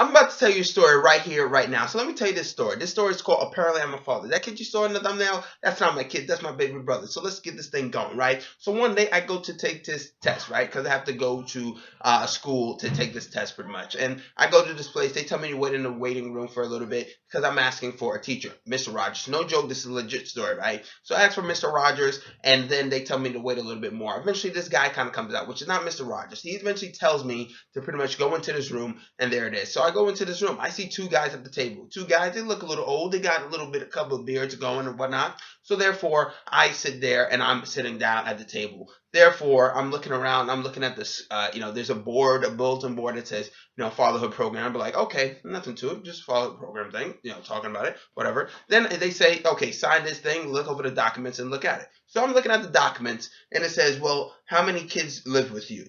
I'm about to tell you a story right here, right now. So let me tell you this story. This story is called Apparently I'm a Father. That kid you saw in the thumbnail, that's not my kid. That's my baby brother. So let's get this thing going, right? So one day I go to take this test, right? Because I have to go to school to take this test pretty much. And I go to this place. They tell me to wait in the waiting room for a little bit because I'm asking for a teacher, Mr. Rogers. No joke, this is a legit story, right? So I ask for Mr. Rogers, and then they tell me to wait a little bit more. Eventually, this guy kind of comes out, which is not Mr. Rogers. He eventually tells me to pretty much go into this room, and there it is. So I go into this room. I see two guys at the table. Two guys, they look a little old. They got a couple of beards going and whatnot. So therefore, I sit there and I'm sitting down at the table. Therefore, I'm looking around. I'm looking at this. There's a board, a bulletin board that says, fatherhood program. I'd be like, okay, nothing to it, just fatherhood program thing. Talking about it, whatever. Then they say, okay, sign this thing, look over the documents, and look at it. So I'm looking at the documents, and it says, well, how many kids live with you?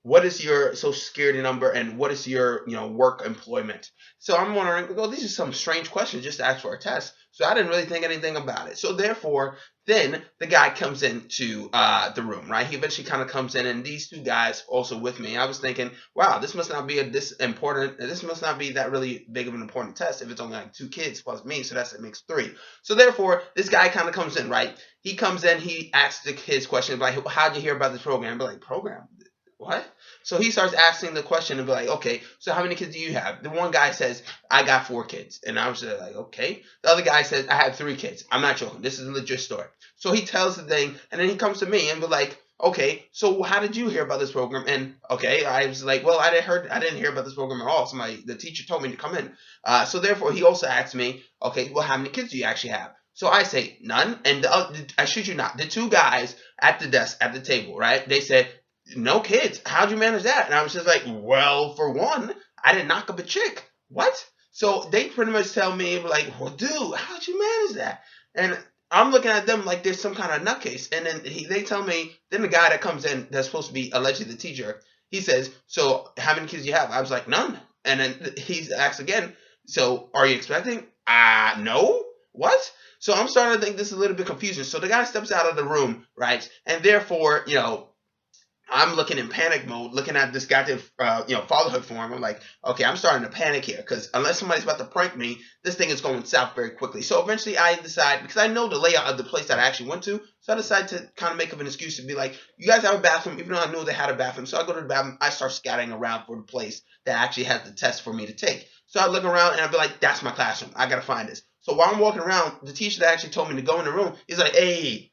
What is your social security number, and what is your, work employment? So I'm wondering, well, these are some strange questions just to ask for a test. So I didn't really think anything about it. So therefore, then the guy comes into the room, right? He eventually kind of comes in, and these two guys also with me. I was thinking, wow, this must not be this must not be that really big of an important test if it's only like two kids plus me, so it makes three. So therefore, this guy kind of comes in, right? He comes in, he asks his question, like, how'd you hear about this program? I'd be like, program? What? So he starts asking the question and be like, okay, so how many kids do you have? The one guy says, I got 4 kids. And I was like, okay. The other guy says, I have 3 kids. I'm not joking. This is a legit story. So he tells the thing, and then he comes to me and be like, okay, so how did you hear about this program? And okay, I was like, well, I didn't hear about this program at all. The teacher told me to come in. So therefore, he also asked me, okay, well, how many kids do you actually have? So I say none, and I shit you not, the two guys at the desk at the table, right? They said, no kids. How'd you manage that? And I was just like, well, for one, I didn't knock up a chick. What? So they pretty much tell me, like, well, dude, how'd you manage that? And I'm looking at them like there's some kind of nutcase. And then they tell me, then the guy that comes in that's supposed to be allegedly the teacher, he says, so how many kids do you have? I was like, none. And then he asks again, so are you expecting? No. What? So I'm starting to think this is a little bit confusing. So the guy steps out of the room, right? And therefore, I'm looking in panic mode, looking at this goddamn, fatherhood form. I'm like, okay, I'm starting to panic here because unless somebody's about to prank me, this thing is going south very quickly. So eventually I decide, because I know the layout of the place that I actually went to, so I decide to kind of make up an excuse to be like, you guys have a bathroom, even though I knew they had a bathroom. So I go to the bathroom, I start scouting around for the place that actually has the test for me to take. So I look around and I be like, that's my classroom. I got to find this. So while I'm walking around, the teacher that actually told me to go in the room, he's like, hey,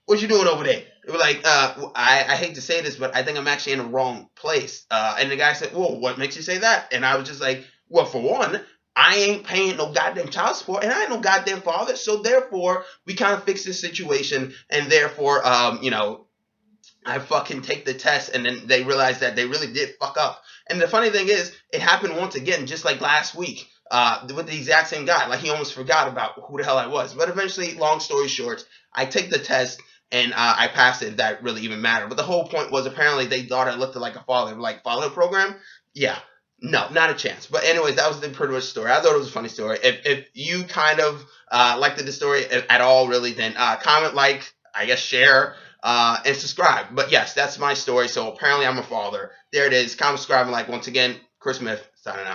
what you doing over there? They were like, I hate to say this, but I think I'm actually in the wrong place. And the guy said, well, what makes you say that? And I was just like, well, for one, I ain't paying no goddamn child support, and I ain't no goddamn father. So therefore, we kind of fix this situation, and therefore, I fucking take the test, and then they realize that they really did fuck up. And the funny thing is, it happened once again, just like last week, with the exact same guy. Like, he almost forgot about who the hell I was. But eventually, long story short, I take the test, and I passed it, if that really even mattered. But the whole point was, apparently they thought I looked like a father. Like, fatherhood program? Yeah. No, not a chance. But anyways, that was the pretty much story. I thought it was a funny story. If you kind of liked the story at all, really, then comment, like, I guess share, and subscribe. But yes, that's my story. So apparently I'm a father. There it is. Comment, subscribe, and like. Once again, Chris Smith signing out.